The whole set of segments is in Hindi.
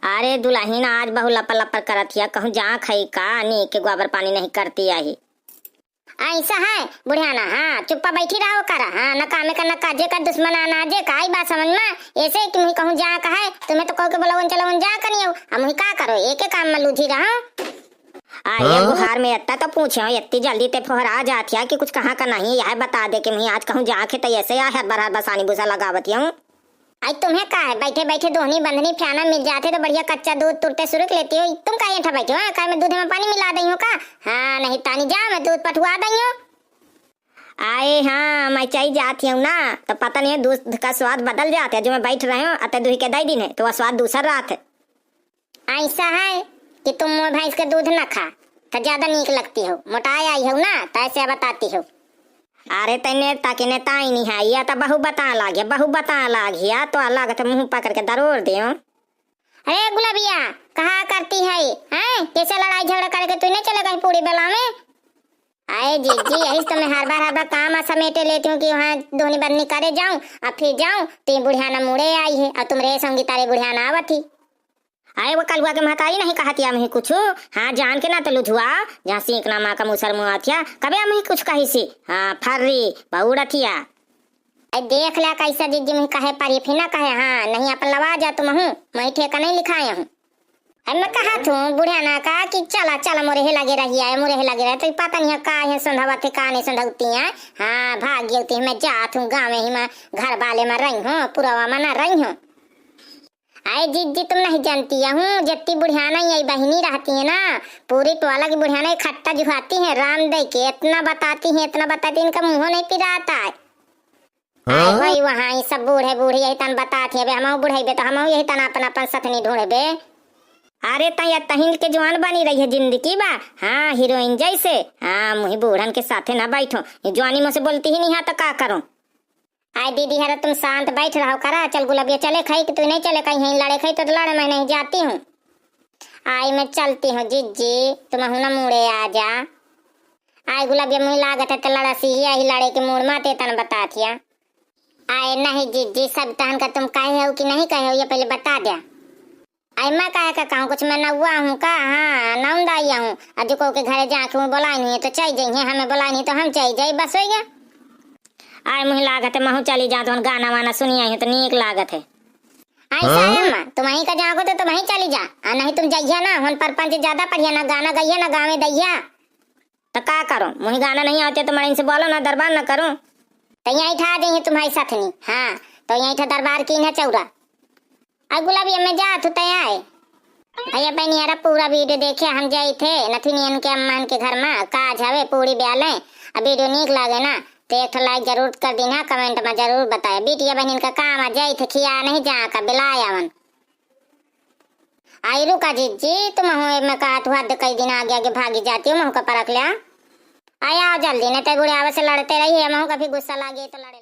अरे दुल्हन आज बहु लपर लपर करत हिया, कहूँ जा खई का नी के गोबर पानी नहीं करती आई। ऐसा है बुढ़ियाना, हाँ चुप्पा बैठी रहो करा, हाँ न कामे का न काजे का दुश्मन अनाजे का, आई बात समझ में। ऐसे ही तुम्हें कहूँ जा का है, तुम्हें तो कहो के बोला चलो जा करियो, हम ही का करो एक काम में लूझी रहा। आये गुहार में इतना तो पूछे इतनी जल्दी ते फोहरा जाती है कि कुछ कहाँ का नहीं, यह बता दे कि मैं आज कहूँ जा के तो ऐसे हर बार बसानी भूसा लगावती हूँ। आज तुम्हें का है, बैठे बैठे दोहनी बंधनी फ्याना मिल जाते तो बढ़िया कच्चा दूध तुरते सुरक लेती हो। तुम का यहाँ बैठे हो, काय में दूध में पानी मिला दी हो का? हाँ नहीं तानी जा मैं दूध पटवा दी हूँ। आए हाँ मैं चाहिए जाती हूँ ना, तो पता नहीं है दूध का स्वाद बदल जाता है। जो मैं बैठ रही हूँ अतः दूध के 2 दिन है तो वह स्वाद दूसरा रात है। ऐसा है कि तुम भैंस के दूध न खा तो ज्यादा नीक लगती हो, मोटाई आई हो ना तो ऐसे बताती हो। अरे तने ताकि ने ताई नहीं है, या तो बहु बता लाग या तो अलग तो मुंह पकड़ के दरोड़ दियो। अरे गुलाबिया कहा करती है, हैं कैसे लड़ाई झगड़ा करके तू नहीं चले गई पूरी बेला में? आए जी यही तो मैं हर बार काम समेटे लेती हूँ कि वहाँ दोहनी बंदनी करे जाऊँ और फिर जाऊँ तो बुढ़ियाना मुड़े आई है और तुम रे संगी तारे बुढ़ियाना आवत थी। अरे वो कलुआ के महतारी नहीं कहती हम कुछ, हाँ जान के ना तो लुझुआ जहाँ सीखना माँ का मुसर मुआ थिया कभी हम कुछ कही सी, हाँ फर्री बहुड़ा थिया। देख लिया कैसा जिज्जी में कहे पर फिर ना कहे, हाँ नहीं अपन लवा जा तुम हूँ मैं ठेका नहीं लिखाया हूँ। मैं कहा थू बुढ़िया ना कहा कि चला चला मोरे हे लगे रही है, मोरे हे लगे रहे तो पता नहीं का है संधवा थे का नहीं संधवती है। हाँ भाग्य होती मैं जात हूँ गाँव में ही मैं घर वाले में रही हूँ पुरावा में ना रही हूँ। आए जी तुम नहीं जानती हूँ जत्ती बुढ़ियाना यही बहिनी रहती है ना, पूरी टोला की बुढ़ियाना खट्टा जुहाती है राम दे के इतना बताती है इनका मुँह नहीं पिराता है। भाई वहाँ सब बूढ़े बूढ़ी यही तन बताती है, हम बुढ़े तो हम यही तन अपन अपन सतनी ढूंढे। अरे तहिन के जवान बनी रही है जिंदगी बा, हाँ हीरोइन जैसे, हाँ मुही बूढ़न के साथे ना बैठो, जवानी मुझसे बोलती ही नहीं है तो का करूं। आए दीदी हरा तुम शांत बैठ रहो करा, चल गुलाबिया चले खाई कि तू नहीं चले कहीं लड़े खाई तो लड़े मैं नहीं जाती हूँ। आई मैं चलती हूँ जिज्जी तुम हूँ ना मुड़े आ जा। आए गुलाबिया मुझे लागत है तो लड़ा सी ही लड़े के मूड माते तन बता थिया। आए नहीं जिज्जी सब तहन का तुम कहे हो कि नहीं कहे हो ये पहले बता दिया। आई मैं कहे का कहूँ कुछ मैं नौआ हूँ का, हाँ नौंदाइया हूँ अजू को के घरे जाके बोलाई नहीं तो चाहिए जाइए, हमें बोलाई नहीं तो हम चाहिए जाए बस हो गया। आए मुझे लागत है महू चली जा तो गाना वाना सुनी आई तो नीक लागत है। ऐसा है माँ तुम वहीं का जाओगे तो तुम वहीं चली जा, नहीं तुम जाइए ना हम परपंच ज्यादा पढ़िया ना गाना गइया ना गाँव में दैया। तो का करो मुझे गाना नहीं आते तो मैं इनसे बोलो ना दरबार ना करूँ तो यहीं ठा देंगे तुम्हारी साथनी, हाँ तो यहीं ठा दरबार की न चौरा। अब गुलाबी में जा तू तैयार भैया बहनी यारा पूरा वीडियो देखे हम जाए थे नथुनियन के अम्मान के घर में काज हवे पूरी ब्याले। अब वीडियो नीक लागे ना तो एक लाइक जरूर कर देना, कमेंट में जरूर बताए। बिटिया बहन का काम आ जाए थे खिया नहीं जा का बिलाया वन। आई रुका जी तुम हो मैं कहा तू हद कई दिन आगे आगे भागी जाती हूँ महू का परख लिया। आया जल्दी नहीं तो बुढ़े आवे से लड़ते रही है महू का भी गुस्सा लागे तो लड़े।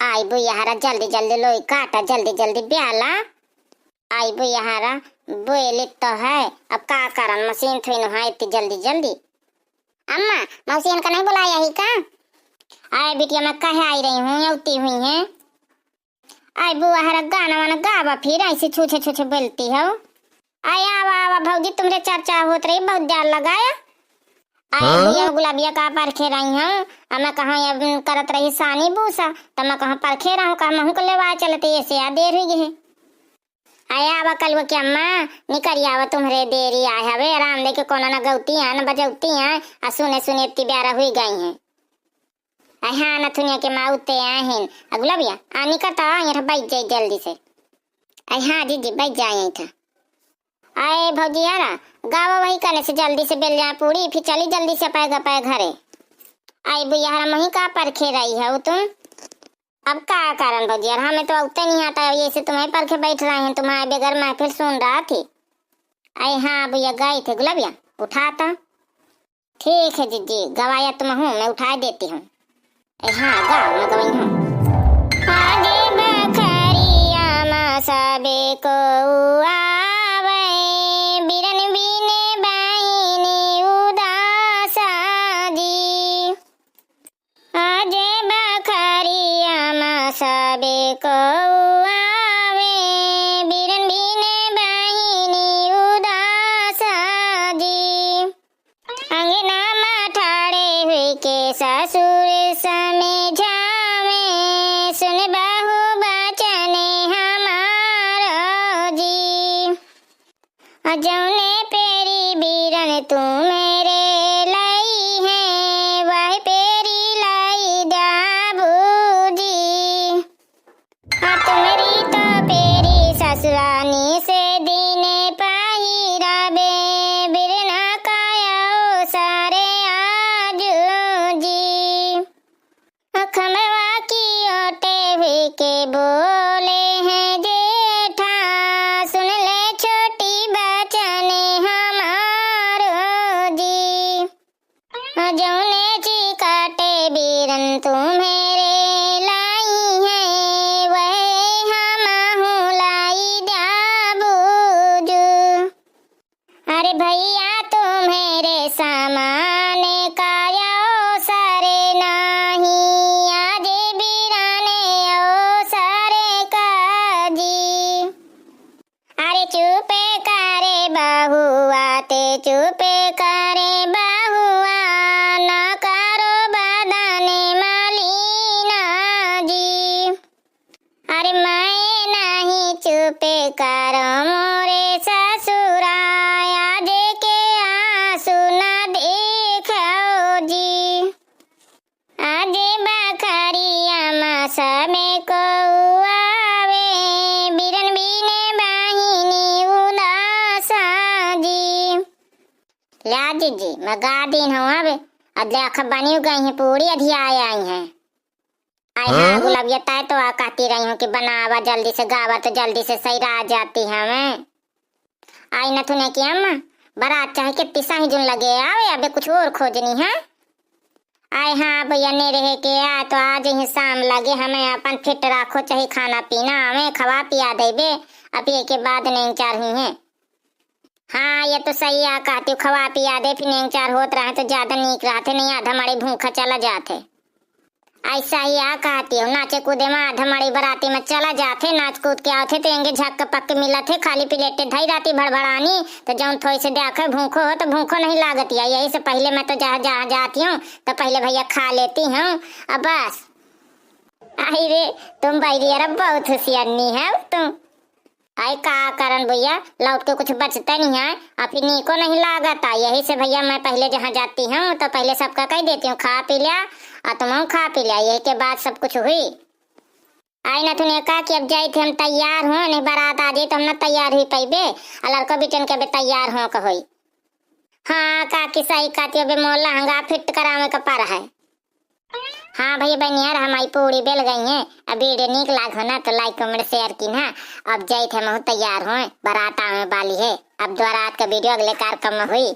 आई भैया हरा जल्दी जल्दी लोई काटा जल्दी जल्दी ब्याला। आई भैया हरा बोले तो है अब का करन मशीन थी है इतनी जल्दी जल्दी। अम्मा मशीन का नहीं बुलाया ही का? आए बिटिया मैं कहे आई रही हूँ उती हुई है। आई बुआ हरा गाना वाना गावा फिर ऐसी छूछे छूछे बोलती हो। आया आवा आवा भौजी तुमरे चर्चा होत रही बहुत देर लगाया। आए भैया गुलाबिया का परखे रही हूँ अब मैं कहा करत रही सानी बूसा तो मैं कहा परखे रहा हूँ कहा महू को लेवा चलते ऐसे आ देर हुई है। आया आवा कल क्या अम्मा निकल आवा तुम्हारे देरी आए हवे आराम दे के कोना ना गौती है ना बजौती है आ सुने सुने इतनी ब्यारा हुई गई है। हाँ नथुनिया के माँ उते आए हैं गुलाबिया आनी करता यहाँ बैठ जाए जल्दी से। हाँ दीदी बैठ जाए था। आए भौजी यारा गावा वही करने से जल्दी से बेल जाए पूरी फिर चली जल्दी से पाए घरे। आई भैया हरा वही का परखे रही है तुम अब का कारण भौजी यार हमें तो उतने नहीं आता है ये से तुम्हें परखे बैठ रहे हैं तुम्हारे बगैर महफिल सुन रहा थी। आई हाँ भैया गई थे गुलाबिया उठाता ठीक है दीदी गवाया तुम हूँ मैं उठा देती हूँ। हाँ गाँव में गई हूँ। आगे बखरिया मा सबे को आवे बिरन बिने बहिनी उदासा जी। आगे बखरिया मा सबे को आवे बिरन बिने बहिनी ससुर समझावे सुन बहु बचन हमारो जी। जौने पेरी बीरन तू मेरे लई है वह पेरी लई दाबूजी। तुम्हारी तो पेरी ससुरानी से दीने पहिराबे बिरना कायो सारे आजू जी। खमवा की ओटे भी के बोले हैं जेठा सुन ले छोटी बचने हमारो जी। जौने जी काटे बीरन तू मेरे लाई है वह हमहू लाई दाबूजू। अरे भैया तू मेरे सामान काया सारे नाही आज बीराने ओ सारे काजी। अरे चुपे करे बहुआ ते चुपे करे बहुआ ना करो बदाने मालीना जी। अरे मैं नहीं चुपे करो मोरे ससुराया जे के आंसू ना देखो जी। आजे बखरिया मासा में को आवे बिरन बीने बाहिनी उदासा जी। ला जी मैं गा दिन हूँ अब अदले अख बनी गई है पूरी अधिया आई है। आई हाँ गुलाबिया ताय तो आ कहती रही हूँ कि बनावा जल्दी से गावा तो जल्दी से सही रह जाती है मैं। आई न तूने किया अम्मा बारात चाहे कितनी सही जुन लगे आवे अबे कुछ और खोजनी है। आए हाँ भैया ने रहे के आ तो आज ही शाम लगे हमें अपन फिट रखो चाहे खाना पीना हमें खवा पिया देबे अब ये के बाद नहीं चार ही है। हाँ ये तो सही आ कहती खवा पिया दे फिर नहीं चार होत रहे तो ज्यादा नीक रहते नहीं आधा हमारे भूखा चला जाते। ऐसा ही आ कहती हूँ नाचे कूदे में आधा हमारी बराती में चला जाते नाच कूद के आते तो एंगे झक पक मिला थे खाली प्लेटे धई राती भड़बड़ानी तो जौन थोड़ी से देखे भूखो हो तो भूखो नहीं लागती है। यही से पहले मैं तो जहाँ जहाँ जाती हूँ तो पहले भैया खा लेती हूँ अब बस। आई रे तुम भाई यार बहुत होशियारनी है तुम। आई का करन भैया लौट के कुछ बचता नहीं है अब इन्हीं को नहीं लागता। यही से भैया मैं पहले जहाँ जाती हूँ तो पहले सबका कह देती हूँ खा पी लिया और तुम खा पी लिया यही के बाद सब कुछ हुई। आई ना तूने कहा कि अब जाई थे हम तैयार हो नहीं बारात आ जाए तो हम ना तैयार हुई पैबे लड़का बिटन के तैयार हो कहोई। हाँ काकी सही कहती है मोल लहंगा फिट करावे का पर है। हाँ भैया बहनियार हमारी पूरी बेल गई है अब वीडियो नीक लाग हो ना तो लाइक कमेंट शेयर की ना। अब जाई थे हम तैयार हो बारात आने वाली है अब बारात का वीडियो अगले कार्यक्रम में हुई।